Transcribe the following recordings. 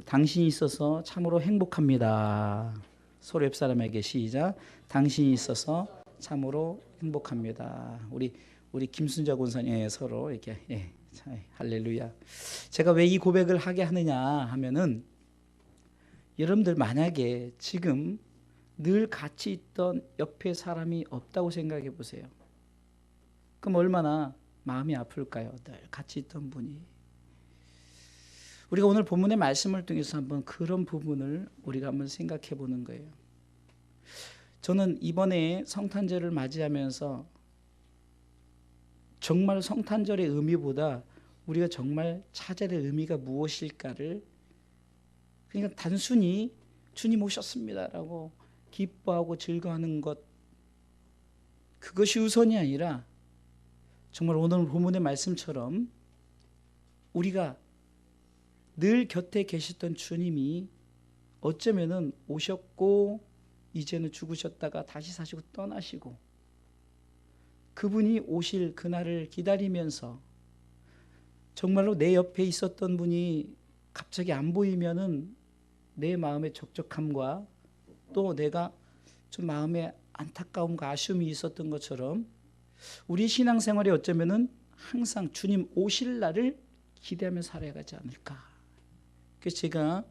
당신이 있어서 참으로 행복합니다. 서로 옆 사람에게 시작. 당신이 있어서 참으로 행복합니다. 우리 김순자 권사님 서로 이렇게 할렐루야. 제가 왜 이 고백을 하게 하느냐 하면은 여러분들 만약에 지금 늘 같이 있던 옆에 사람이 없다고 생각해 보세요. 그럼 얼마나 마음이 아플까요? 늘 같이 있던 분이. 우리가 오늘 본문의 말씀을 통해서 한번 그런 부분을 우리가 한번 생각해 보는 거예요. 저는 이번에 성탄절을 맞이하면서 정말 성탄절의 의미보다 우리가 정말 찾아야 될 의미가 무엇일까를, 그러니까 단순히 주님 오셨습니다라고 기뻐하고 즐거워하는 것, 그것이 우선이 아니라 정말 오늘 본문의 말씀처럼 우리가 늘 곁에 계셨던 주님이 어쩌면은 오셨고 이제는 죽으셨다가 다시 사시고 떠나시고, 그분이 오실 그날을 기다리면서 정말로 내 옆에 있었던 분이 갑자기 안 보이면은 내 마음의 적적함과 또 내가 좀 마음에 안타까움과 아쉬움이 있었던 것처럼 우리 신앙생활이 어쩌면은 항상 주님 오실 날을 기대하며 살아가지 않을까. 그래서 제가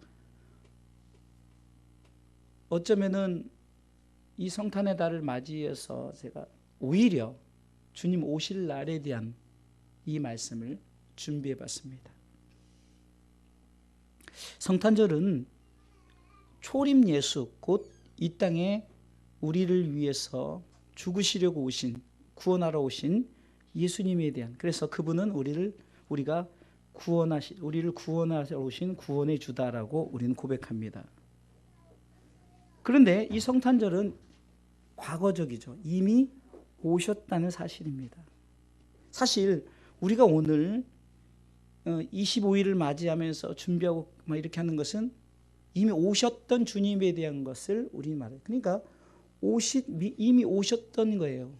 어쩌면은 이 성탄의 달을 맞이해서 제가 오히려 주님 오실 날에 대한 이 말씀을 준비해 봤습니다. 성탄절은 초림 예수, 곧 이 땅에 우리를 위해서 죽으시려고 오신, 구원하러 오신 예수님에 대한, 그래서 그분은 우리를 구원하러 오신 구원의 주다라고 우리는 고백합니다. 그런데 이 성탄절은 과거적이죠. 이미 오셨다는 사실입니다. 사실 우리가 오늘 25일을 맞이하면서 준비하고 이렇게 하는 것은 이미 오셨던 주님에 대한 것을 우리는 말해요. 그러니까 이미 오셨던 거예요.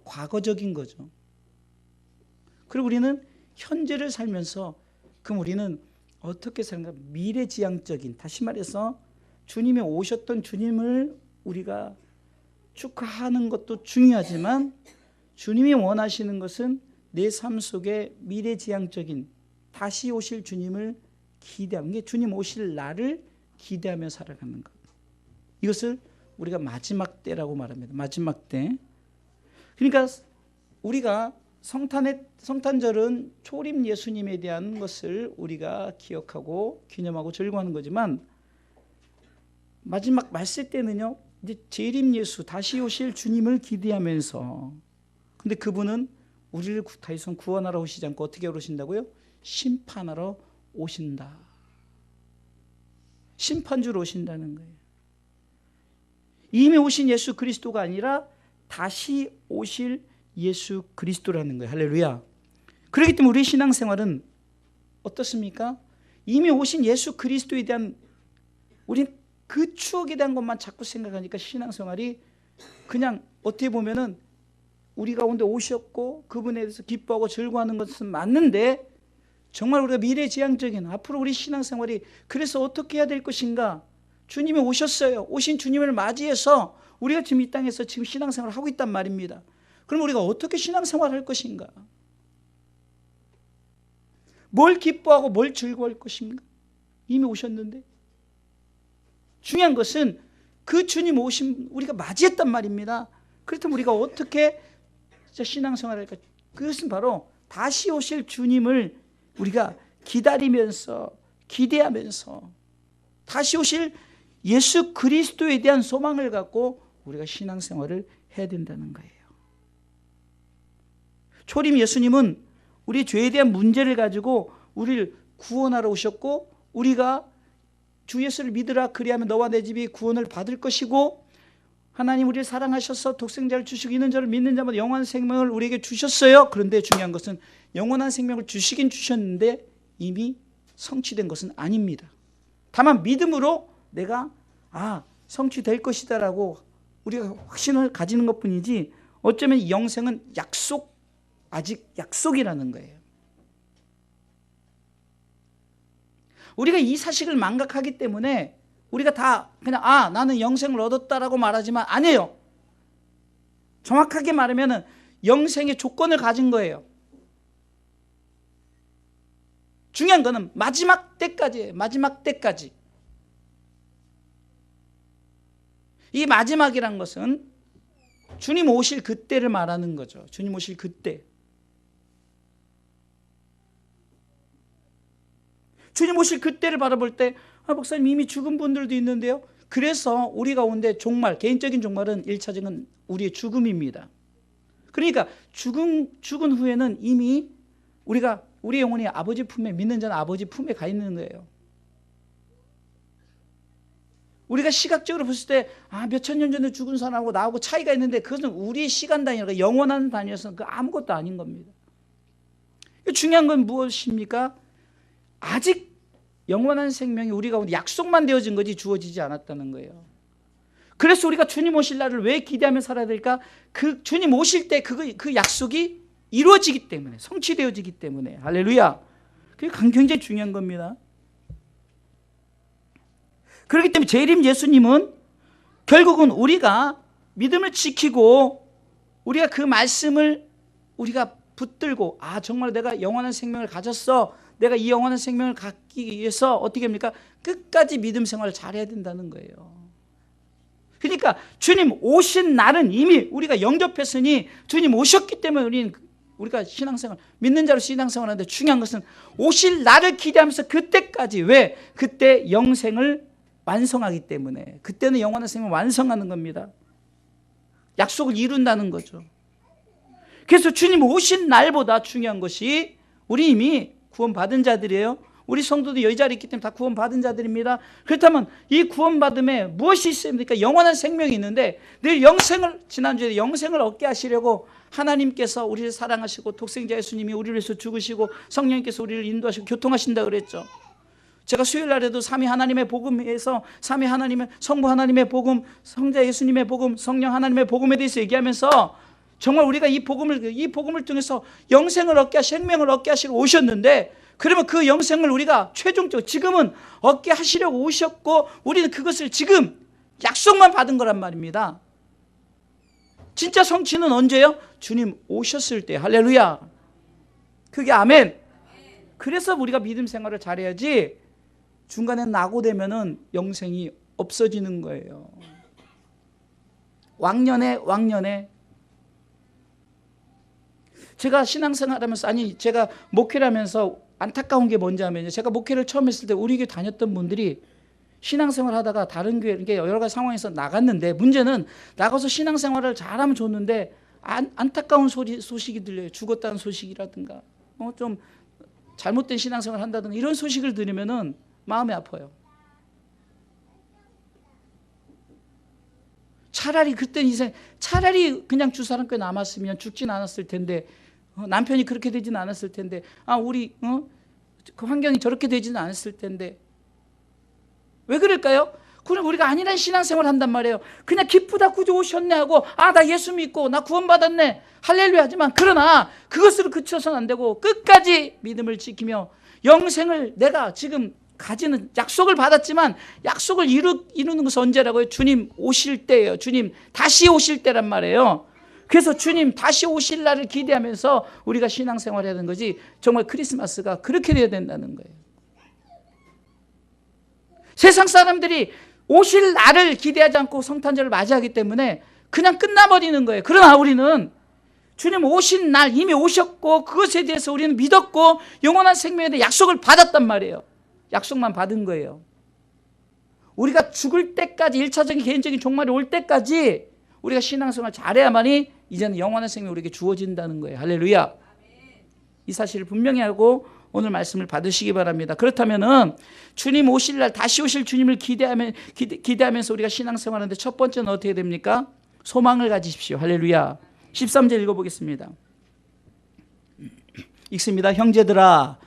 과거적인 거죠. 그리고 우리는 현재를 살면서 그럼 우리는 어떻게 사는가? 미래지향적인, 다시 말해서 주님이 오셨던 주님을 우리가 축하하는 것도 중요하지만 주님이 원하시는 것은 내 삶 속에 미래지향적인 다시 오실 주님을 기대하는 게, 주님 오실 날을 기대하며 살아가는 것. 이것을 우리가 마지막 때라고 말합니다. 마지막 때. 그러니까 우리가 성탄절은 초림 예수님에 대한 것을 우리가 기억하고 기념하고 즐거워하는 거지만, 마지막 말세 때는요, 이제 재림 예수, 다시 오실 주님을 기대하면서, 근데 그분은 우리를 더 이상 구원하러 오시지 않고 어떻게 오신다고요? 심판하러 오신다. 심판주로 오신다는 거예요. 이미 오신 예수 그리스도가 아니라 다시 오실 예수 그리스도라는 거예요. 할렐루야. 그렇기 때문에 우리 신앙생활은 어떻습니까? 이미 오신 예수 그리스도에 대한, 우리는 그 추억에 대한 것만 자꾸 생각하니까 신앙생활이 그냥 어떻게 보면은 우리 가운데 오셨고 그분에 대해서 기뻐하고 즐거워하는 것은 맞는데, 정말 우리가 미래지향적인 앞으로 우리 신앙생활이 그래서 어떻게 해야 될 것인가? 주님이 오셨어요. 오신 주님을 맞이해서 우리가 지금 이 땅에서 지금 신앙생활을 하고 있단 말입니다. 그럼 우리가 어떻게 신앙생활을 할 것인가? 뭘 기뻐하고 뭘 즐거워할 것인가? 이미 오셨는데. 중요한 것은 그 주님 오신 우리가 맞이했단 말입니다. 그렇다면 우리가 어떻게 신앙생활을 할까? 그것은 바로 다시 오실 주님을 우리가 기다리면서 기대하면서 다시 오실 예수 그리스도에 대한 소망을 갖고 우리가 신앙생활을 해야 된다는 거예요. 초림 예수님은 우리 죄에 대한 문제를 가지고 우리를 구원하러 오셨고, 우리가 주 예수를 믿으라 그리하면 너와 내 집이 구원을 받을 것이고, 하나님 우리를 사랑하셔서 독생자를 주시고 있는 자를 믿는 자마다 영원한 생명을 우리에게 주셨어요. 그런데 중요한 것은 영원한 생명을 주시긴 주셨는데 이미 성취된 것은 아닙니다. 다만 믿음으로 내가 성취될 것이다라고 우리가 확신을 가지는 것뿐이지, 어쩌면 이 영생은 아직 약속이라는 거예요. 우리가 이 사실을 망각하기 때문에 우리가 다 그냥 나는 영생을 얻었다라고 말하지만 아니에요. 정확하게 말하면 영생의 조건을 가진 거예요. 중요한 거는 마지막 때까지예요. 마지막 때까지. 이 마지막이란 것은 주님 오실 그때를 말하는 거죠. 주님 오실 그때. 주님 오실 그때를 바라볼 때 목사님 이미 죽은 분들도 있는데요. 그래서 우리 가운데 종말, 개인적인 종말은 1차적인 우리의 죽음입니다. 그러니까 죽은 후에는 이미 우리 영혼이 아버지 품에, 믿는 자는 아버지 품에 가 있는 거예요. 우리가 시각적으로 봤을 때 몇천 년 전에 죽은 사람하고 나하고 차이가 있는데 그것은 우리의 시간 단위가 영원한 단위여서 그 아무것도 아닌 겁니다. 중요한 건 무엇입니까? 아직 영원한 생명이 우리 가운데 약속만 되어진 거지 주어지지 않았다는 거예요. 그래서 우리가 주님 오실 날을 왜 기대하며 살아야 될까? 그 주님 오실 때 그 약속이 이루어지기 때문에, 성취되어지기 때문에. 할렐루야. 그게 굉장히 중요한 겁니다. 그렇기 때문에 재림 예수님은 결국은 우리가 믿음을 지키고 우리가 그 말씀을 우리가 붙들고 정말 내가 영원한 생명을 가졌어. 내가 이 영원한 생명을 갖기 위해서 어떻게 합니까? 끝까지 믿음 생활을 잘해야 된다는 거예요. 그러니까 주님 오신 날은 이미 우리가 영접했으니 주님 오셨기 때문에 우리가 신앙생활, 믿는 자로 신앙생활 하는데 중요한 것은 오실 날을 기대하면서 그때까지. 왜? 그때 영생을 완성하기 때문에. 그때는 영원한 생명을 완성하는 겁니다. 약속을 이룬다는 거죠. 그래서 주님 오신 날보다 중요한 것이 우리 이미 구원받은 자들이에요. 우리 성도도 여기 자리에 있기 때문에 다 구원받은 자들입니다. 그렇다면 이 구원받음에 무엇이 있습니까? 영원한 생명이 있는데 늘 지난주에 영생을 얻게 하시려고 하나님께서 우리를 사랑하시고 독생자 예수님이 우리를 위해서 죽으시고 성령님께서 우리를 인도하시고 교통하신다 그랬죠. 제가 수요일 날에도 삼위 하나님의 복음에서 삼위 하나님의 성부 하나님의 복음, 성자 예수님의 복음, 성령 하나님의 복음에 대해서 얘기하면서 정말 우리가 이 복음을 통해서 영생을 얻게 하시고 생명을 얻게 하시러 오셨는데, 그러면 그 영생을 우리가 최종적으로 지금은 얻게 하시려고 오셨고 우리는 그것을 지금 약속만 받은 거란 말입니다. 진짜 성취는 언제요? 주님 오셨을 때. 할렐루야. 그게 아멘. 그래서 우리가 믿음 생활을 잘해야지 중간에 낙오되면은 영생이 없어지는 거예요. 왕년에 제가 신앙생활하면서 제가 목회를 하면서 안타까운 게 뭔지 하면요, 제가 목회를 처음 했을 때 우리 교회 다녔던 분들이 신앙생활 하다가 다른 교회, 이렇게 여러 가지 상황에서 나갔는데, 문제는 나가서 신앙생활을 잘하면 좋는데 안타까운 소식이 들려요. 죽었다는 소식이라든가 좀 잘못된 신앙생활을 한다든가 이런 소식을 들으면은 마음이 아파요. 차라리 그때 차라리 그냥 주사람교회 남았으면 죽진 않았을 텐데, 남편이 그렇게 되지는 않았을 텐데, 우리 그 환경이 저렇게 되지는 않았을 텐데. 왜 그럴까요? 그럼 우리가 아니란 신앙생활 한단 말이에요. 그냥 기쁘다 구주 오셨네 하고 나 예수 믿고 나 구원받았네 할렐루야 하지만, 그러나 그것으로 그쳐서는 안 되고 끝까지 믿음을 지키며 영생을 내가 지금 가지는 약속을 받았지만 약속을 이루는 것은 언제라고요? 주님 오실 때예요. 주님 다시 오실 때란 말이에요. 그래서 주님 다시 오실 날을 기대하면서 우리가 신앙생활을 해야 되는 거지, 정말 크리스마스가 그렇게 돼야 된다는 거예요. 세상 사람들이 오실 날을 기대하지 않고 성탄절을 맞이하기 때문에 그냥 끝나버리는 거예요. 그러나 우리는 주님 오신 날 이미 오셨고 그것에 대해서 우리는 믿었고 영원한 생명에 대해 약속을 받았단 말이에요. 약속만 받은 거예요. 우리가 죽을 때까지, 1차적인 개인적인 종말이 올 때까지 우리가 신앙생활 잘해야만이 이제는 영원한 생명이 우리에게 주어진다는 거예요. 할렐루야. 이 사실을 분명히 알고 오늘 말씀을 받으시기 바랍니다. 그렇다면은 주님 오실 날, 다시 오실 주님을 기대하면서 우리가 신앙생활하는데 첫 번째는 어떻게 됩니까? 소망을 가지십시오. 할렐루야. 13절 읽어보겠습니다. 읽습니다. 형제들아,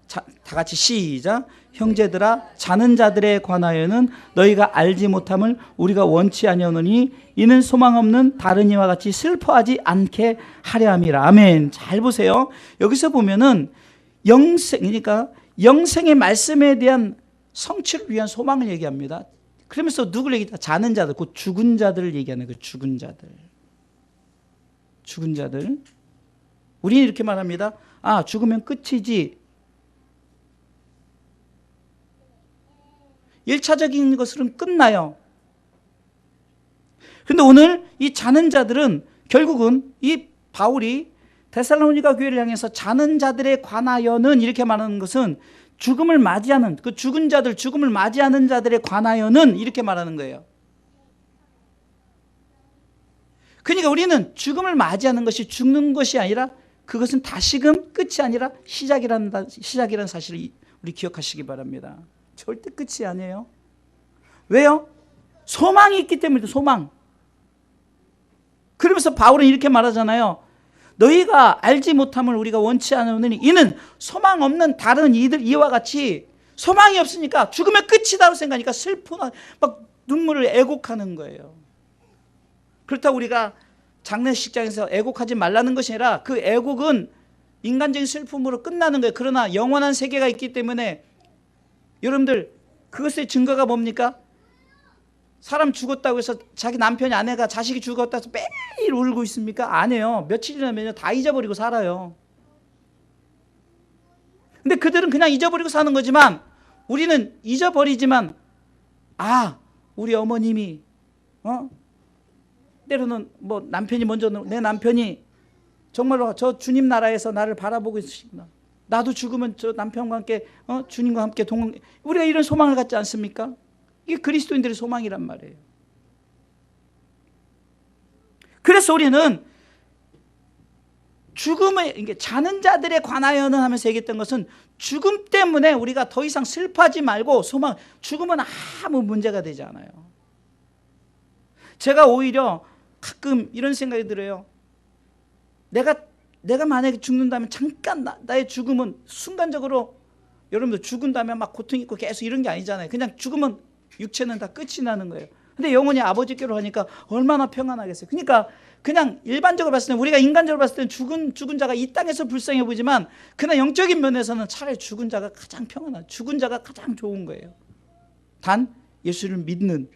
다 같이 시작. 형제들아, 자는 자들에 관하여는 너희가 알지 못함을 우리가 원치 아니하노니 이는 소망 없는 다른 이와 같이 슬퍼하지 않게 하려 함이라. 아멘. 잘 보세요. 여기서 보면은 영생, 그러니까 영생의 말씀에 대한 성취를 위한 소망을 얘기합니다. 그러면서 누구를 얘기합니다? 자는 자들, 그 죽은 자들을 얘기하는 거예요. 죽은 자들. 죽은 자들. 우리는 이렇게 말합니다. 아, 죽으면 끝이지. 1차적인 것으로는 끝나요. 그런데 오늘 이 자는 자들은 결국은 이 바울이 데살로니가 교회를 향해서 자는 자들에 관하여는 이렇게 말하는 것은 죽음을 맞이하는, 그 죽은 자들, 죽음을 맞이하는 자들에 관하여는 이렇게 말하는 거예요. 그러니까 우리는 죽음을 맞이하는 것이 죽는 것이 아니라 그것은 다시금 끝이 아니라 시작이라는 사실을 우리 기억하시기 바랍니다. 절대 끝이 아니에요. 왜요? 소망이 있기 때문에. 소망. 그러면서 바울은 이렇게 말하잖아요. 너희가 알지 못함을 우리가 원치 않으니 이는 소망 없는 다른 이들 이와 같이 소망이 없으니까 죽으면 끝이다고 생각하니까 슬프나 막 눈물을 애곡하는 거예요. 그렇다고 우리가 장례식장에서 애곡하지 말라는 것이 아니라 그 애곡은 인간적인 슬픔으로 끝나는 거예요. 그러나 영원한 세계가 있기 때문에 여러분들 그것의 증거가 뭡니까? 사람 죽었다고 해서 자기 남편이 아내가 자식이 죽었다고 해서 매일 울고 있습니까? 아니에요. 며칠이나 다 잊어버리고 살아요. 근데 그들은 그냥 잊어버리고 사는 거지만 우리는 잊어버리지만 우리 어머님이 때로는 뭐 남편이 먼저 내 남편이 정말로 저 주님 나라에서 나를 바라보고 있으시구나. 나도 죽으면 저 남편과 함께 주님과 함께 우리가 이런 소망을 갖지 않습니까? 이게 그리스도인들의 소망이란 말이에요. 그래서 우리는 죽음에 이게 자는 자들에 관하여는 하면서 얘기했던 것은 죽음 때문에 우리가 더 이상 슬퍼하지 말고 죽음은 아무 문제가 되지 않아요. 제가 오히려 가끔 이런 생각이 들어요. 내가 만약에 죽는다면 잠깐 나의 죽음은 순간적으로 여러분들 죽은다면 막 고통 있고 계속 이런 게 아니잖아요. 그냥 죽으면 육체는 다 끝이 나는 거예요. 근데 영혼이 아버지께로 하니까 얼마나 평안하겠어요. 그러니까 그냥 일반적으로 봤을 때 우리가 인간적으로 봤을 때 죽은 자가 이 땅에서 불쌍해 보이지만 그냥 영적인 면에서는 차라리 죽은 자가 가장 평안한, 죽은 자가 가장 좋은 거예요. 단 예수를 믿는,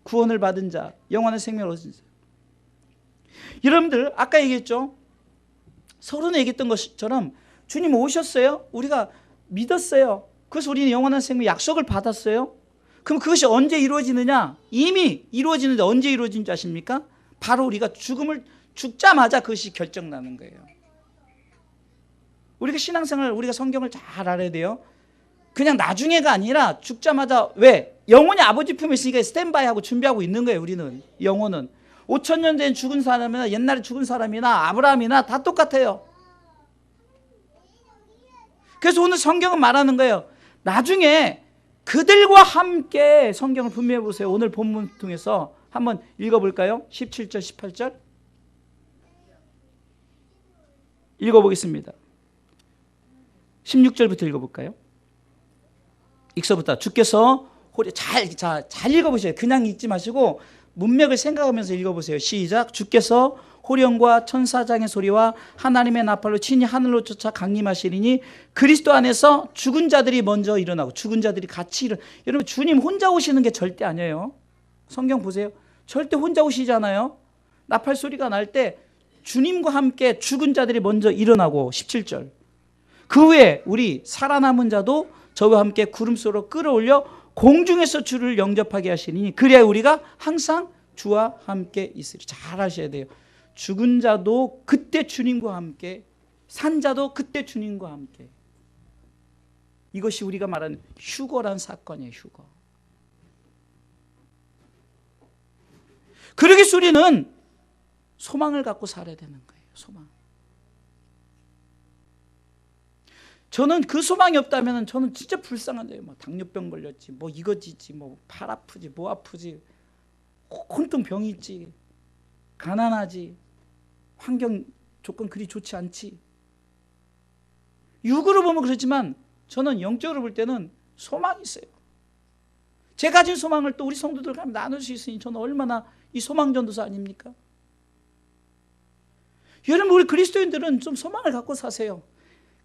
구원을 받은 자, 영원한 생명을 얻은 자. 여러분들 아까 얘기했죠. 서론에 얘기했던 것처럼 주님 오셨어요. 우리가 믿었어요. 그래서 우리는 영원한 생명 약속을 받았어요. 그럼 그것이 언제 이루어지느냐? 이미 이루어지는데 언제 이루어진 줄 아십니까? 바로 우리가 죽자마자 그것이 결정나는 거예요. 우리가 신앙생활, 우리가 성경을 잘 알아야 돼요. 그냥 나중에가 아니라 죽자마자. 왜? 영혼이 아버지 품에 있으니까 스탠바이하고 준비하고 있는 거예요. 우리는 영혼은 5,000년 된 죽은 사람이나 옛날에 죽은 사람이나 아브라함이나 다 똑같아요. 그래서 오늘 성경은 말하는 거예요. 나중에 그들과 함께, 성경을 분명히 보세요. 오늘 본문 통해서 한번 읽어볼까요? 17절 18절 읽어보겠습니다. 16절부터 읽어볼까요? 익서부터 주께서 잘 읽어보세요. 그냥 읽지 마시고 문맥을 생각하면서 읽어보세요. 시작. 주께서 호령과 천사장의 소리와 하나님의 나팔로 친히 하늘로 쫓아 강림하시리니 그리스도 안에서 죽은 자들이 먼저 일어나고 죽은 자들이 같이 여러분 주님 혼자 오시는 게 절대 아니에요. 성경 보세요. 절대 혼자 오시잖아요. 나팔 소리가 날 때 주님과 함께 죽은 자들이 먼저 일어나고 17절. 그 후에 우리 살아남은 자도 저와 함께 구름 속으로 끌어올려 공중에서 주를 영접하게 하시니 그래야 우리가 항상 주와 함께 있으리. 잘 아셔야 돼요. 죽은 자도 그때 주님과 함께, 산 자도 그때 주님과 함께. 이것이 우리가 말하는 휴거란 사건이에요. 휴거. 그러기 위해서 우리는 소망을 갖고 살아야 되는 거예요. 소망. 저는 그 소망이 없다면 저는 진짜 불쌍한데요. 뭐 당뇨병 걸렸지, 뭐 이거지지, 뭐 팔 아프지, 뭐 아프지, 혼통 병이 있지, 가난하지, 환경 조건 그리 좋지 않지. 육으로 보면 그렇지만 저는 영적으로 볼 때는 소망이 있어요. 제가 가진 소망을 또 우리 성도들과 나눌 수 있으니 저는 얼마나 이 소망 전도사 아닙니까? 여러분 우리 그리스도인들은 좀 소망을 갖고 사세요.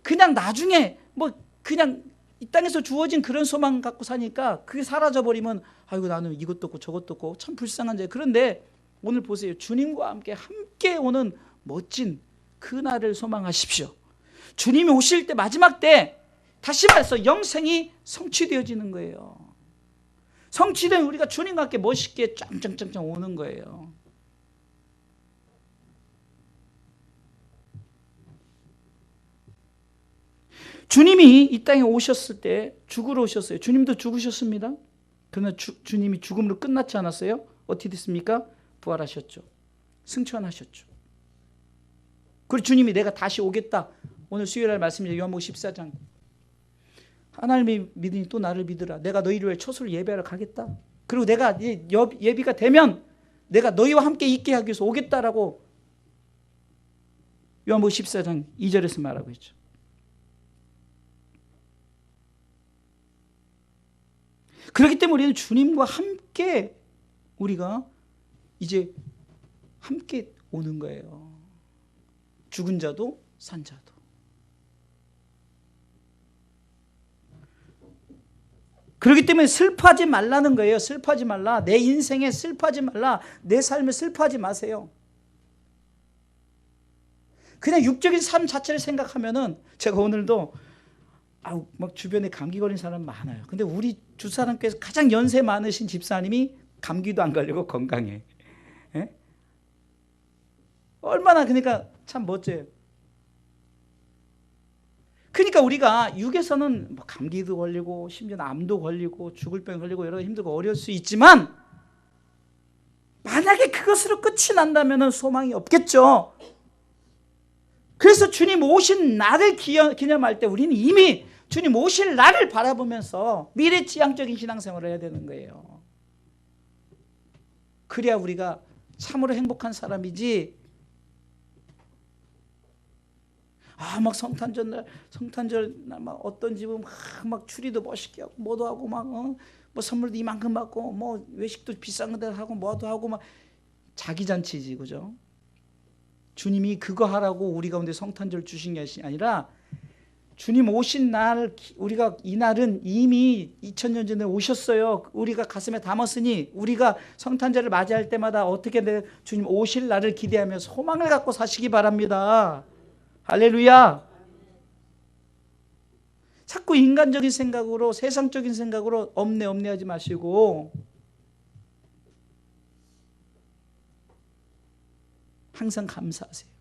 그냥 나중에 뭐 그냥 이 땅에서 주어진 그런 소망 갖고 사니까 그게 사라져버리면 아이고 나는 이것도 없고 저것도 없고 참 불쌍한 자예요. 그런데 오늘 보세요. 주님과 함께 오는 멋진 그날을 소망하십시오. 주님이 오실 때 마지막 때 다시 말해서 영생이 성취되어지는 거예요. 성취되면 우리가 주님과 함께 멋있게 짱짱짱짱 오는 거예요. 주님이 이 땅에 오셨을 때 죽으러 오셨어요. 주님도 죽으셨습니다. 그러나 주님이 죽음으로 끝났지 않았어요? 어떻게 됐습니까? 부활하셨죠. 승천하셨죠. 그리고 주님이 내가 다시 오겠다. 오늘 수요일날 말씀이죠. 요한복음 14장. 하나님이 믿으니 또 나를 믿으라. 내가 너희를 위해 초소를 예배하러 가겠다. 그리고 내가 예비가 되면 내가 너희와 함께 있게 하기 위해서 오겠다라고 요한복음 14장 2절에서 말하고 있죠. 그렇기 때문에 우리는 주님과 함께 우리가 이제 함께 오는 거예요. 죽은 자도 산 자도. 그렇기 때문에 슬퍼하지 말라는 거예요. 슬퍼하지 말라. 내 인생에 슬퍼하지 말라. 내 삶에 슬퍼하지 마세요. 그냥 육적인 삶 자체를 생각하면은 제가 오늘도 막 주변에 감기 걸린 사람 많아요. 근데 우리 주 사람께서 가장 연세 많으신 집사님이 감기도 안 걸리고 건강해. 예? 얼마나 그러니까 참 멋져요. 그러니까 우리가 육에서는 뭐 감기도 걸리고 심지어 암도 걸리고 죽을 병 걸리고 여러 가지 힘들고 어려울 수 있지만 만약에 그것으로 끝이 난다면 소망이 없겠죠. 그래서 주님 오신 날을 기념할 때 우리는 이미 주님 오실 날을 바라보면서 미래지향적인 신앙생활을 해야 되는 거예요. 그래야 우리가 참으로 행복한 사람이지. 막 성탄절 날 막 어떤 집은 막 추리도 멋있게 하고 뭐도 하고 막 뭐 선물도 이만큼 받고 뭐 외식도 비싼 거 하고 뭐도 하고 막 자기 잔치지, 그죠? 주님이 그거 하라고 우리 가운데 성탄절 주신 게 아니라 주님 오신 날, 우리가 이 날은 이미 2000년 전에 오셨어요. 우리가 가슴에 담았으니 우리가 성탄절을 맞이할 때마다 어떻게 주님 오실 날을 기대하며 소망을 갖고 사시기 바랍니다. 할렐루야. 자꾸 인간적인 생각으로 세상적인 생각으로 엄내하지 마시고 항상 감사하세요.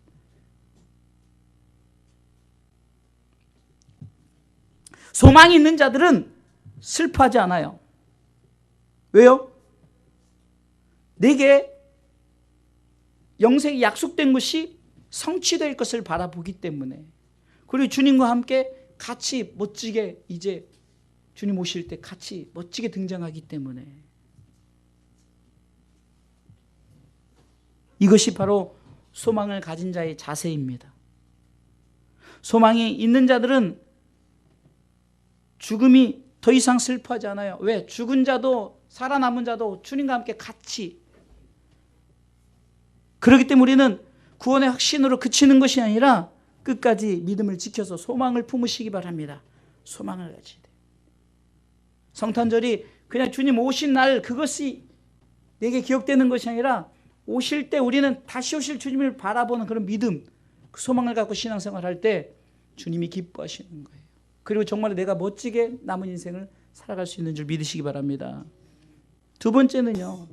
소망이 있는 자들은 슬퍼하지 않아요. 왜요? 내게 영생이 약속된 것이 성취될 것을 바라보기 때문에. 그리고 주님과 함께 같이 멋지게 이제 주님 오실 때 같이 멋지게 등장하기 때문에. 이것이 바로 소망을 가진 자의 자세입니다. 소망이 있는 자들은 죽음이 더 이상 슬퍼하지 않아요. 왜? 죽은 자도 살아남은 자도 주님과 함께 같이. 그렇기 때문에 우리는 구원의 확신으로 그치는 것이 아니라 끝까지 믿음을 지켜서 소망을 품으시기 바랍니다. 소망을 가지야 돼요. 성탄절이 그냥 주님 오신 날 그것이 내게 기억되는 것이 아니라 오실 때 우리는 다시 오실 주님을 바라보는 그런 믿음, 그 소망을 갖고 신앙생활할 때 주님이 기뻐하시는 거예요. 그리고 정말 내가 멋지게 남은 인생을 살아갈 수 있는 줄 믿으시기 바랍니다. 두 번째는요,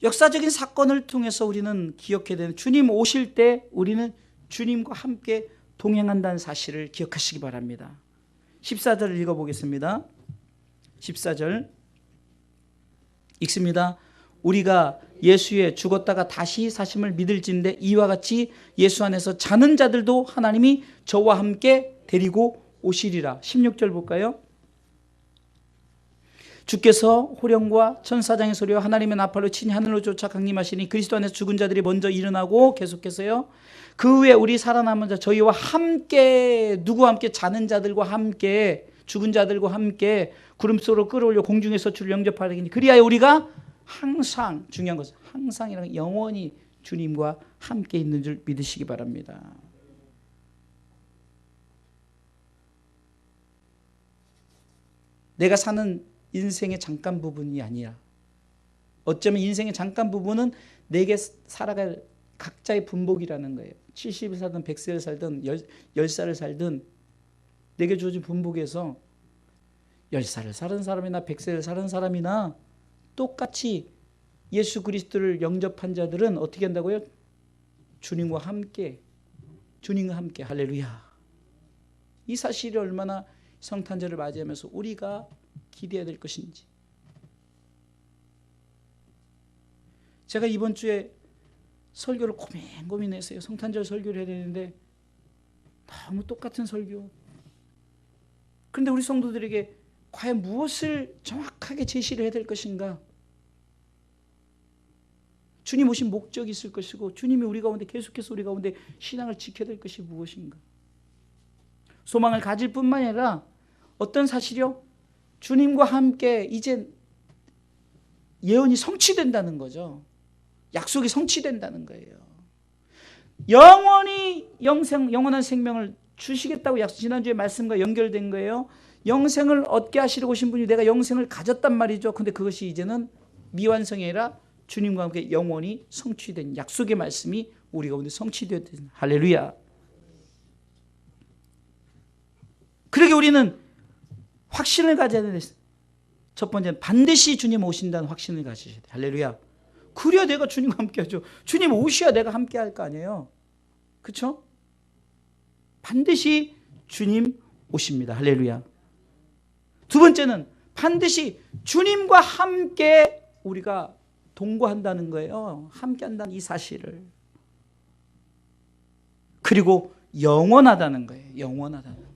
역사적인 사건을 통해서 우리는 기억해야 되는, 주님 오실 때 우리는 주님과 함께 동행한다는 사실을 기억하시기 바랍니다. 14절을 읽어보겠습니다. 14절 읽습니다. 우리가 예수의 죽었다가 다시 사심을 믿을진대 이와 같이 예수 안에서 자는 자들도 하나님이 저와 함께 데리고 오시리라. 16절 볼까요? 주께서 호령과 천사장의 소리와 하나님의 나팔로 친히 하늘로 쫓아 강림하시니 그리스도 안에서 죽은 자들이 먼저 일어나고, 계속해서요, 그 후에 우리 살아남은 자 저희와 함께, 누구와 함께? 자는 자들과 함께, 죽은 자들과 함께 구름속으로 끌어올려 공중에서 주를 영접하리니 그리하여 우리가 항상, 중요한 것은 항상이라는 영원히 주님과 함께 있는 줄 믿으시기 바랍니다. 내가 사는 인생의 잠깐 부분이 아니야. 어쩌면 인생의 잠깐 부분은 내게 살아갈 각자의 분복이라는 거예요. 70을 살든 100세를 살든 10살을 살든 내게 주어진 분복에서 10살을 사는 사람이나 100세를 사는 사람이나 똑같이 예수 그리스도를 영접한 자들은 어떻게 한다고요? 주님과 함께, 주님과 함께. 할렐루야. 이 사실이 얼마나 성탄절을 맞이하면서 우리가 기대해야 될 것인지. 제가 이번 주에 설교를 고민했어요. 성탄절 설교를 해야 되는데 너무 똑같은 설교. 그런데 우리 성도들에게 과연 무엇을 정확하게 제시를 해야 될 것인가? 주님 오신 목적이 있을 것이고 주님이 우리 가운데 계속해서 우리 가운데 신앙을 지켜야 될 것이 무엇인가? 소망을 가질 뿐만 아니라 어떤 사실이요? 주님과 함께 이제 예언이 성취된다는 거죠. 약속이 성취된다는 거예요. 영원히 영원한 생명을 주시겠다고 지난주에 말씀과 연결된 거예요. 영생을 얻게 하시려고 오신 분이 내가 영생을 가졌단 말이죠. 근데 그것이 이제는 미완성이 아니라 주님과 함께 영원히 성취된 약속의 말씀이 우리 가운데 성취되었다. 할렐루야. 그러게 우리는 확신을 가져야 되는, 첫 번째는 반드시 주님 오신다는 확신을 가지셔야 돼요. 할렐루야. 그래야 내가 주님과 함께 하죠. 주님 오셔야 내가 함께 할 거 아니에요. 그렇죠? 반드시 주님 오십니다. 할렐루야. 두 번째는 반드시 주님과 함께 우리가 동거한다는 거예요. 함께 한다는 이 사실을. 그리고 영원하다는 거예요. 영원하다는 거예요.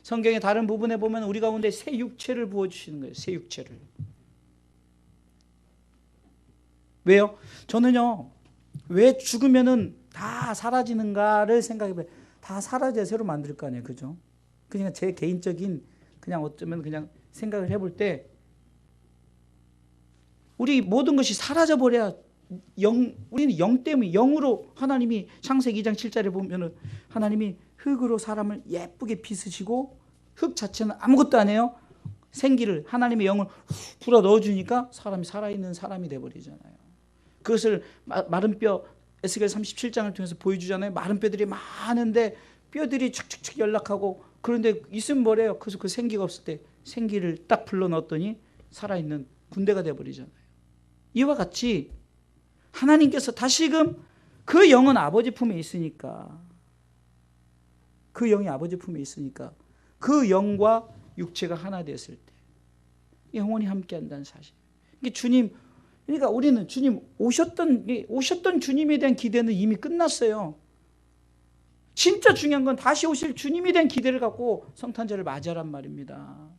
성경의 다른 부분에 보면 우리 가운데 새 육체를 부어주시는 거예요. 새 육체를. 왜요? 저는요, 왜 죽으면은 다 사라지는가를 생각해봐요. 다 사라져야 새로 만들 거 아니에요. 그죠? 그냥 제 개인적인, 그냥 어쩌면 그냥 생각을 해볼 때, 우리 모든 것이 사라져버려야 우리는 영 때문에, 영으로 하나님이 창세기 2장 7절에 보면은 하나님이 흙으로 사람을 예쁘게 빚으시고 흙 자체는 아무것도 안 해요. 생기를, 하나님의 영을 불어 넣어주니까 사람이 살아있는 사람이 돼버리잖아요. 그것을 마른 뼈, 에스겔 37장을 통해서 보여주잖아요. 마른 뼈들이 많은데 뼈들이 축축축 연락하고, 그런데 있으면 뭐래요? 그래서 그 생기가 없을 때 생기를 딱 불러 넣었더니 살아있는 군대가 돼버리잖아요. 이와 같이 하나님께서 다시금 그 영은 아버지 품에 있으니까, 그 영이 아버지 품에 있으니까 그 영과 육체가 하나 되었을 때 영원히 함께 한다는 사실. 이게 주님, 그러니까 우리는 주님 오셨던 주님에 대한 기대는 이미 끝났어요. 진짜 중요한 건 다시 오실 주님에 대한 기대를 갖고 성탄절을 맞이하란 말입니다.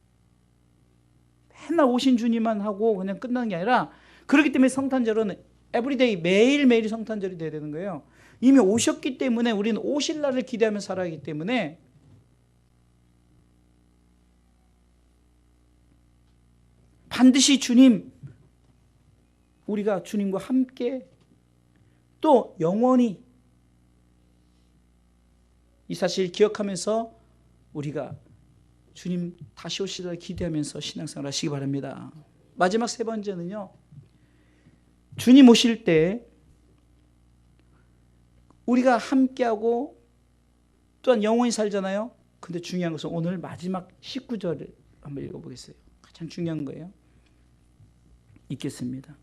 맨날 오신 주님만 하고 그냥 끝나는 게 아니라, 그렇기 때문에 성탄절은 에브리데이, 매일매일 성탄절이 돼야 되는 거예요. 이미 오셨기 때문에 우리는 오실 날을 기대하며 살아야 하기 때문에 반드시 우리가 주님과 함께 또 영원히 이 사실을 기억하면서 우리가 주님 다시 오실 날 기대하면서 신앙생활 하시기 바랍니다. 마지막 세 번째는요, 주님 오실 때 우리가 함께하고 또한 영원히 살잖아요. 근데 중요한 것은 오늘 마지막 19절을 한번 읽어보겠어요. 가장 중요한 거예요. 읽겠습니다.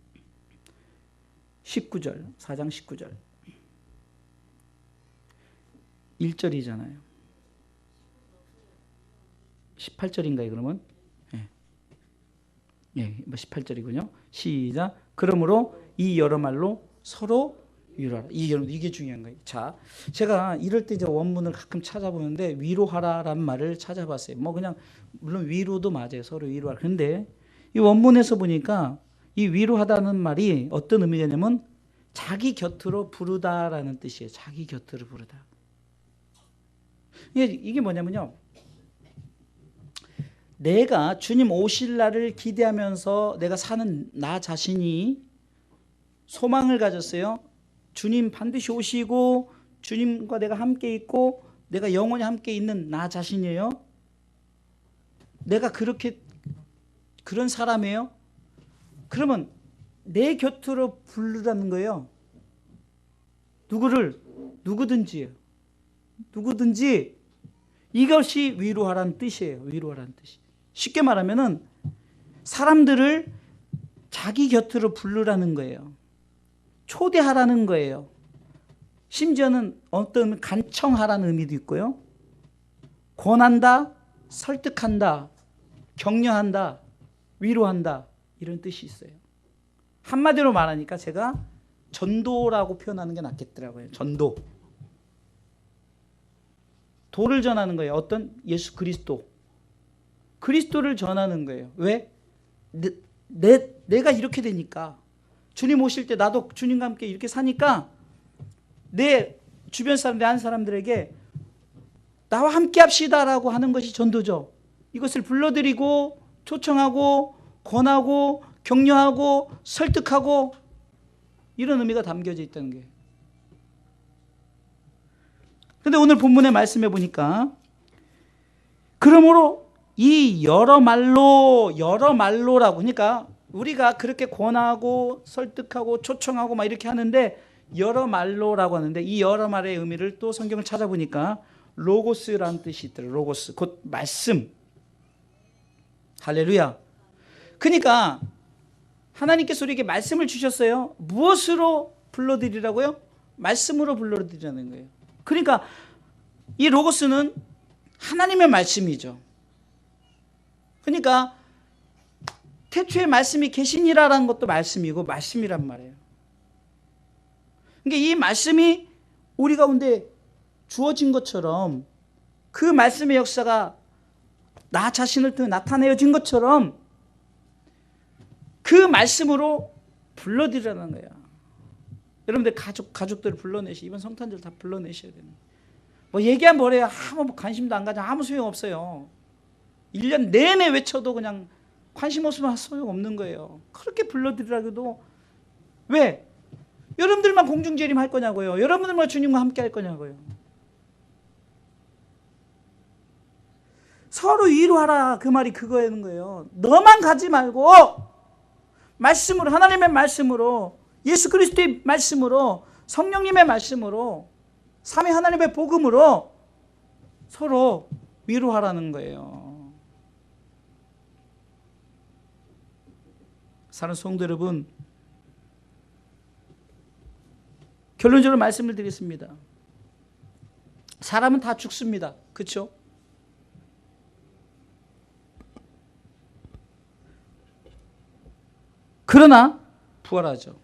19절, 4장 19절. 1절이잖아요. 18절인가요, 그러면? 예, 18절이군요. 시작. 그러므로 이 여러 말로 서로 위로하라. 이게 중요한 거예요. 자, 제가 이럴 때 이제 원문을 가끔 찾아보는데 위로하라라는 말을 찾아봤어요. 뭐 그냥 물론 위로도 맞아요. 서로 위로하라. 그런데 이 원문에서 보니까 이 위로하다는 말이 어떤 의미냐면 자기 곁으로 부르다라는 뜻이에요. 자기 곁으로 부르다. 이게 뭐냐면요, 내가 주님 오실 날을 기대하면서 내가 사는 나 자신이 소망을 가졌어요. 주님 반드시 오시고 주님과 내가 함께 있고 내가 영원히 함께 있는 나 자신이에요. 내가 그런 사람이에요? 그러면 내 곁으로 부르라는 거예요. 누구든지요. 누구든지 이것이 위로하라는 뜻이에요. 위로하라는 뜻이. 쉽게 말하면은 사람들을 자기 곁으로 부르라는 거예요. 초대하라는 거예요. 심지어는 어떤 간청하라는 의미도 있고요. 권한다, 설득한다, 격려한다, 위로한다 이런 뜻이 있어요. 한마디로 말하니까 제가 전도라고 표현하는 게 낫겠더라고요. 전도. 도를 전하는 거예요. 어떤? 예수 그리스도. 그리스도를 전하는 거예요. 왜? 내가 이렇게 되니까, 주님 오실 때 나도 주님과 함께 이렇게 사니까 내 주변 사람, 내 아는 사람들에게 나와 함께 합시다라고 하는 것이 전도죠. 이것을 불러들이고 초청하고 권하고 격려하고 설득하고 이런 의미가 담겨져 있다는 거예요. 그런데 오늘 본문의 말씀해 보니까 그러므로 이 여러 말로라고, 그러니까 우리가 그렇게 권하고 설득하고 초청하고 막 이렇게 하는데 여러 말로라고 하는데, 이 여러 말의 의미를 또 성경을 찾아보니까 로고스라는 뜻이 있더라고요. 로고스, 곧 말씀. 할렐루야. 그러니까 하나님께서 우리에게 말씀을 주셨어요. 무엇으로 불러드리라고요? 말씀으로 불러드리라는 거예요. 그러니까 이 로고스는 하나님의 말씀이죠. 그러니까 태초에 말씀이 계시니라라는 것도 말씀이고 말씀이란 말이에요. 그러니까 이 말씀이 우리 가운데 주어진 것처럼, 그 말씀의 역사가 나 자신을 통해 나타내어진 것처럼 그 말씀으로 불러드리라는 거야. 여러분들 가족들을 불러내시, 이번 성탄절 다 불러내셔야 되는. 뭐 얘기하면 뭐래요? 아무 관심도 안 가져. 아무 소용 없어요. 1년 내내 외쳐도 그냥 관심 없으면 소용없는 거예요. 그렇게 불러드리라고도. 왜? 여러분들만 공중재림 할 거냐고요. 여러분들만 주님과 함께 할 거냐고요. 서로 위로하라, 그 말이 그거인 거예요. 너만 가지 말고 말씀으로, 하나님의 말씀으로, 예수 그리스도의 말씀으로, 성령님의 말씀으로, 삼위 하나님의 복음으로 서로 위로하라는 거예요. 사랑하는 성도 여러분, 결론적으로 말씀을 드리겠습니다. 사람은 다 죽습니다. 그렇죠? 그러나 부활하죠.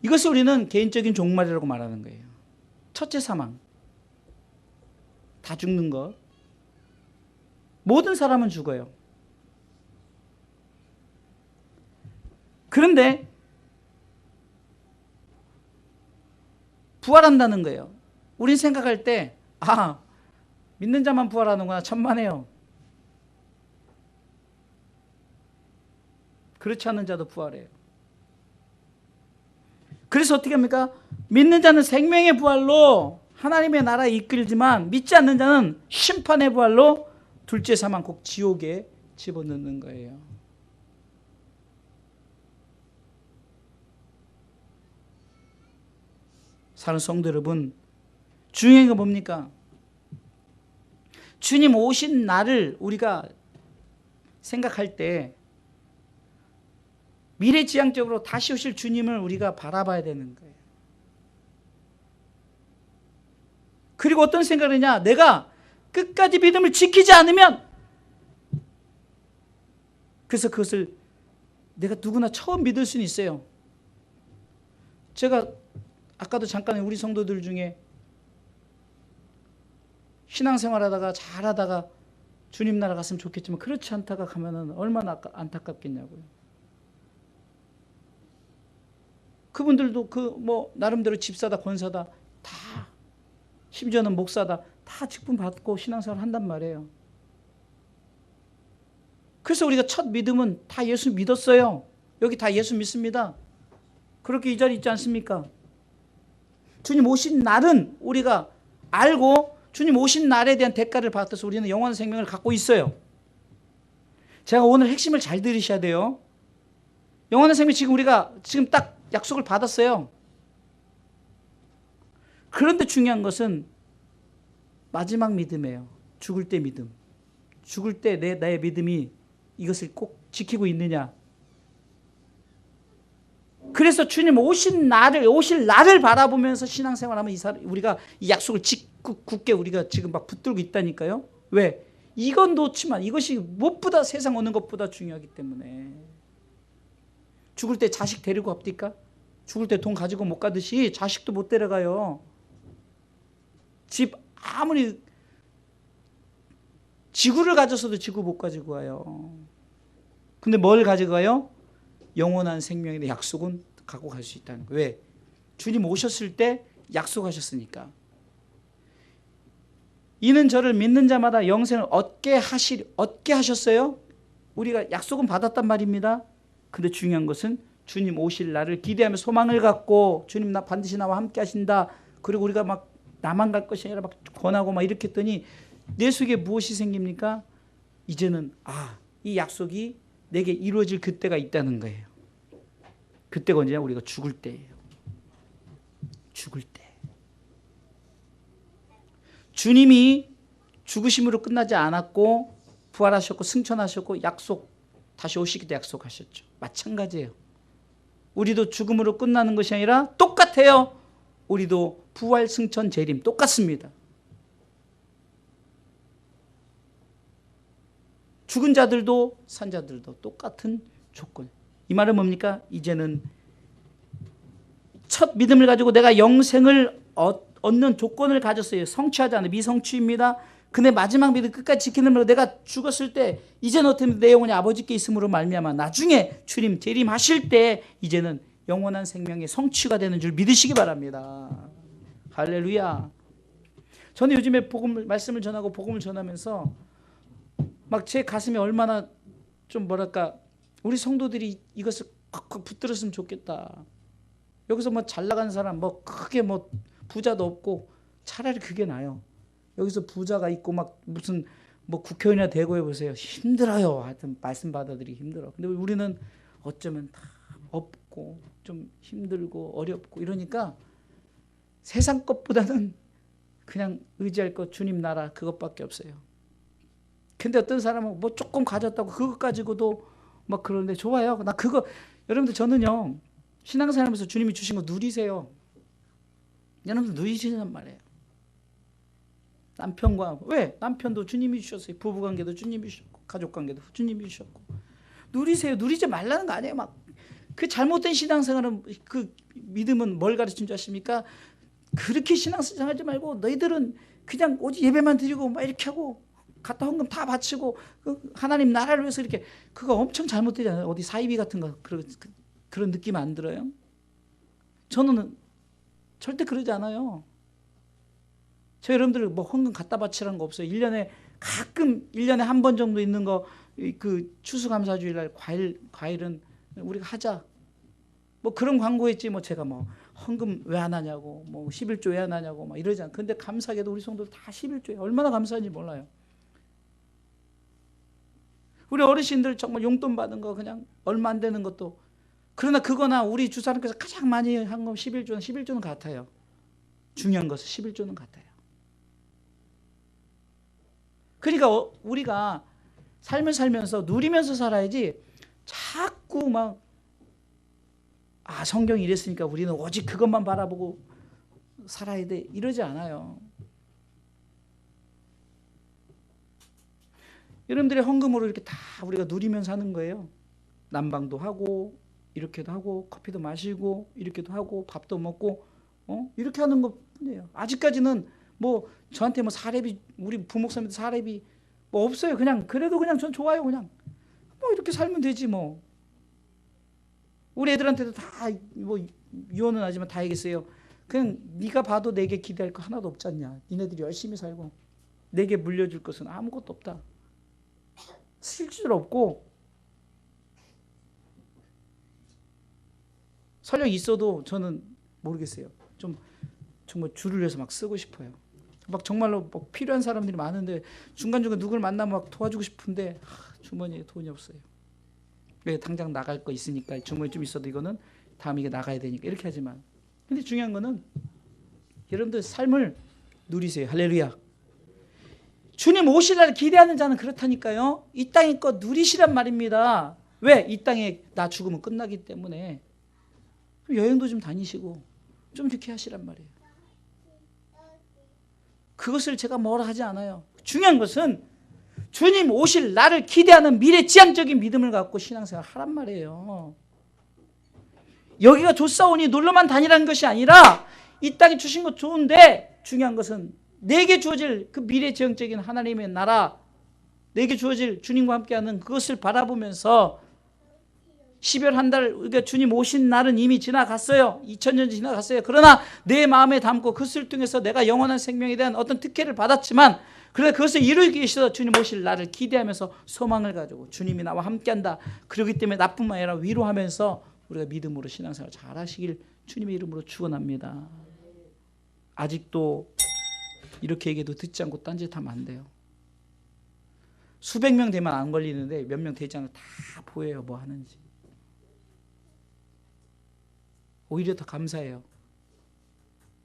이것을 우리는 개인적인 종말이라고 말하는 거예요. 첫째 사망. 다 죽는 것. 모든 사람은 죽어요. 그런데 부활한다는 거예요. 우린 생각할 때, 믿는 자만 부활하는구나, 천만에요. 그렇지 않은 자도 부활해요. 그래서 어떻게 합니까? 믿는 자는 생명의 부활로 하나님의 나라에 이끌지만, 믿지 않는 자는 심판의 부활로 둘째 사망, 곧 지옥에 집어넣는 거예요. 사랑하는 성도 여러분, 중요한 건 뭡니까? 주님 오신 날을 우리가 생각할 때 미래지향적으로 다시 오실 주님을 우리가 바라봐야 되는 거예요. 그리고 어떤 생각을 하냐? 내가 끝까지 믿음을 지키지 않으면, 그래서 그것을 내가 누구나 처음 믿을 수는 있어요. 제가 아까도 잠깐 우리 성도들 중에 신앙생활하다가 잘하다가 주님 나라 갔으면 좋겠지만 그렇지 않다가 가면은 얼마나 안타깝겠냐고요. 그분들도 나름대로 집사다 권사다 다, 심지어는 목사다 다 직분 받고 신앙생활 한단 말이에요. 그래서 우리가 첫 믿음은 다 예수 믿었어요. 여기 다 예수 믿습니다. 그렇게 이 자리 있지 않습니까? 주님 오신 날은 우리가 알고 주님 오신 날에 대한 대가를 받아서 우리는 영원한 생명을 갖고 있어요. 제가 오늘 핵심을 잘 들으셔야 돼요. 영원한 생명 우리가 지금 딱 약속을 받았어요. 그런데 중요한 것은 마지막 믿음이에요. 죽을 때 믿음. 죽을 때 나의 믿음이 이것을 꼭 지키고 있느냐. 그래서 주님 오실 날을 바라보면서 신앙생활하면 우리가 이 약속을 굳게 우리가 지금 막 붙들고 있다니까요. 왜? 이건 놓치면 이것이 무엇보다 세상 어느 것보다 중요하기 때문에. 죽을 때 자식 데리고 갑니까? 죽을 때 돈 가지고 못 가듯이 자식도 못 데려가요. 집 아무리 지구를 가졌어도 지구 못 가지고 와요. 근데 뭘 가져가요? 영원한 생명의 약속은 갖고 갈 수 있다는 거예요. 왜? 주님 오셨을 때 약속하셨으니까. 이는 저를 믿는 자마다 영생을 얻게 하셨어요. 우리가 약속은 받았단 말입니다. 근데 중요한 것은 주님 오실 날을 기대하며 소망을 갖고 주님 반드시 나와 함께 하신다. 그리고 우리가 막 나만 갈 것이 아니라 막 권하고 막 이렇게 했더니 내 속에 무엇이 생깁니까? 이제는 이 약속이 내게 이루어질 그때가 있다는 거예요. 그때가 언제냐? 우리가 죽을 때예요. 죽을 때. 주님이 죽으심으로 끝나지 않았고 부활하셨고 승천하셨고 다시 오시기도 약속하셨죠. 마찬가지예요. 우리도 죽음으로 끝나는 것이 아니라 똑같아요. 우리도 부활, 승천, 재림 똑같습니다. 죽은 자들도 산 자들도 똑같은 조건. 이 말은 뭡니까? 이제는 첫 믿음을 가지고 내가 영생을 얻는 조건을 가졌어요. 성취하지 않은 미성취입니다. 근데 마지막 믿음 끝까지 지키는 걸 내가 죽었을 때 이제는 어떻게 내 영혼이 아버지께 있음으로 말미암아 나중에 주님 재림하실 때 이제는 영원한 생명의 성취가 되는 줄 믿으시기 바랍니다. 할렐루야. 저는 요즘에 말씀을 전하고 복음을 전하면서 막 제 가슴에 얼마나 좀 뭐랄까 우리 성도들이 이것을 꽉꽉 붙들었으면 좋겠다. 여기서 뭐 잘 나가는 사람 뭐 크게 뭐 부자도 없고 차라리 그게 나아요. 여기서 부자가 있고 막 무슨 뭐 국회의원이나 되고 해보세요. 힘들어요. 하여튼 말씀 받아들이기 힘들어. 근데 우리는 어쩌면 다 없고 좀 힘들고 어렵고 이러니까 세상 것보다는 그냥 의지할 것 주님 나라 그것밖에 없어요. 근데 어떤 사람은 뭐 조금 가졌다고 그것 가지고도 막 그러는데 좋아요. 나 그거 여러분들 저는요 신앙생활하면서 주님이 주신 거 누리세요. 여러분들 누리시란 말이에요. 남편과 왜? 남편도 주님이 주셨어요. 부부관계도 주님이 주셨고 가족관계도 주님이 주셨고 누리세요. 누리지 말라는 거 아니에요. 막 그 잘못된 신앙생활은 그 믿음은 뭘 가르친 줄 아십니까? 그렇게 신앙생활하지 말고 너희들은 그냥 오직 예배만 드리고 막 이렇게 하고 갖다 헌금 다 바치고 하나님 나라를 위해서 이렇게 그거 엄청 잘못되잖아요. 어디 사이비 같은 거 그런 느낌 안 들어요? 저는 절대 그러지 않아요. 저 여러분들 뭐 헌금 갖다 바치라는 거 없어요. 1년에 가끔 1년에 한 번 정도 있는 거 그 추수감사주일날 과일은 우리가 하자. 뭐 그런 광고했지 뭐 제가 뭐 헌금 왜 안 하냐고 뭐 11조 왜 안 하냐고 막 이러지 않아요. 근데 감사하게도 우리 성도들 다 11조에 얼마나 감사한지 몰라요. 우리 어르신들 정말 용돈 받은 거 그냥 얼마 안 되는 것도 그러나 그거나 우리 주사님께서 가장 많이 한 건 11조는 같아요. 중요한 것은 11조는 같아요. 그러니까 우리가 삶을 살면서 누리면서 살아야지 자꾸 막 성경이 이랬으니까 우리는 오직 그것만 바라보고 살아야 돼 이러지 않아요. 여러분들의 헌금으로 이렇게 다 우리가 누리면서 하는 거예요. 난방도 하고 이렇게도 하고 커피도 마시고 이렇게도 하고 밥도 먹고 이렇게 하는 것뿐이에요. 아직까지는 뭐 저한테 뭐 사례비 우리 부목사님도 사례비 뭐 없어요. 그냥 그래도 그냥 전 좋아요. 그냥 뭐 이렇게 살면 되지 뭐. 우리 애들한테도 다 뭐 유언은 하지만 다 얘기했어요. 그냥 네가 봐도 내게 기대할 거 하나도 없지 않냐. 니네들이 열심히 살고 내게 물려줄 것은 아무것도 없다. 실질 없고 설령 있어도 저는 모르겠어요. 좀 정말 주를 위해서 막 쓰고 싶어요. 막 정말로 뭐 필요한 사람들이 많은데 중간중간 누굴 만나면 막 도와주고 싶은데 주머니에 돈이 없어요. 왜? 당장 나갈 거 있으니까 주머니 좀 있어도 이거는 다음 이게 나가야 되니까 이렇게 하지만, 근데 중요한 거는 여러분들 삶을 누리세요. 할렐루야. 주님 오실 날 기대하는 자는 그렇다니까요. 이 땅의 것 누리시란 말입니다. 왜? 이 땅에 나 죽으면 끝나기 때문에. 여행도 좀 다니시고 좀 이렇게 하시란 말이에요. 그것을 제가 뭐라 하지 않아요. 중요한 것은 주님 오실 날을 기대하는 미래지향적인 믿음을 갖고 신앙생활 하란 말이에요. 여기가 좋사오니 놀러만 다니라는 것이 아니라 이 땅에 주신 것 좋은데 중요한 것은 내게 주어질 그 미래지향적인 하나님의 나라, 내게 주어질 주님과 함께하는 그것을 바라보면서 12월 한 달, 그러니까 주님 오신 날은 이미 지나갔어요. 2000년 지나갔어요. 그러나 내 마음에 담고 그것을 통해서 내가 영원한 생명에 대한 어떤 특혜를 받았지만, 그러나 그것을 이루기 위해서 주님 오실 날을 기대하면서 소망을 가지고 주님이 나와 함께한다. 그렇기 때문에 나뿐만 아니라 위로하면서 우리가 믿음으로 신앙생활 잘 하시길 주님의 이름으로 축원합니다. 아직도 이렇게 얘기해도 듣지 않고 딴짓하면 안 돼요. 수백 명 되면 안 걸리는데 몇 명 되지 않으면 다 보여요, 뭐 하는지. 오히려 더 감사해요.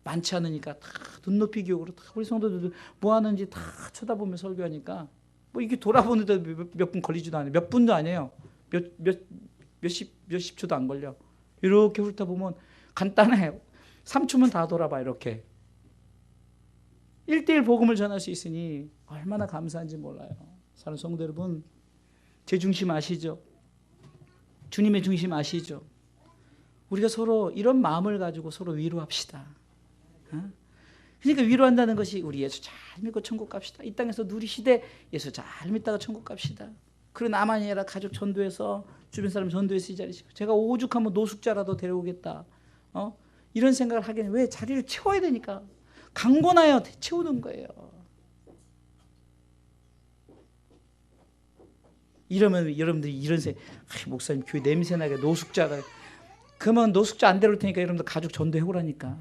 많지 않으니까 다 눈높이 교육으로 다 우리 성도들 뭐 하는지 다 쳐다보며 설교하니까 뭐 이게 돌아보는데 몇 분 걸리지도 않아요. 몇 분도 아니에요. 몇십 초도 안 걸려. 이렇게 훑어보면 간단해요. 3초면 다 돌아봐. 이렇게 1:1 복음을 전할 수 있으니 얼마나 감사한지 몰라요. 사랑하는 성도 여러분, 제 중심 아시죠? 주님의 중심 아시죠? 우리가 서로 이런 마음을 가지고 서로 위로합시다. 그러니까 위로한다는 것이 우리 예수 잘 믿고 천국 갑시다. 이 땅에서 누리시되 예수 잘 믿다가 천국 갑시다. 그리고 나만이 아니라 가족 전도해서 주변 사람 전도해서 이 자리시고 제가 오죽하면 노숙자라도 데려오겠다. 이런 생각을 하기에는 왜? 자리를 채워야 되니까. 강권하여 채우는 거예요. 이러면 여러분들이 이런 생각, 목사님 교회 냄새나게 노숙자가, 그러면 노숙자 안 데려올 테니까 여러분들 가족 전도해오라니까.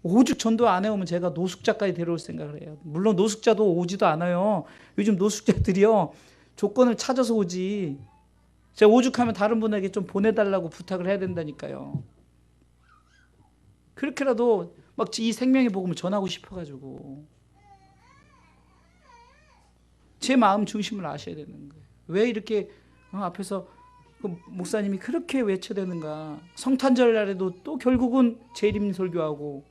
오죽 전도 안 해오면 제가 노숙자까지 데려올 생각을 해요. 물론 노숙자도 오지도 않아요. 요즘 노숙자들이요 조건을 찾아서 오지. 제가 오죽하면 다른 분에게 좀 보내달라고 부탁을 해야 된다니까요. 그렇게라도 막 이 생명의 복음을 전하고 싶어가지고 제 마음 중심을 아셔야 되는 거예요. 왜 이렇게 앞에서 그 목사님이 그렇게 외쳐대는가. 성탄절 날에도 또 결국은 재림 설교하고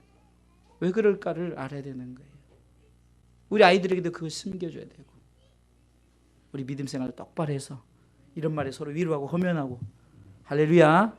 왜 그럴까를 알아야 되는 거예요. 우리 아이들에게도 그걸 숨겨줘야 되고 우리 믿음 생활을 똑바로 해서 이런 말에 서로 위로하고 허면하고. 할렐루야.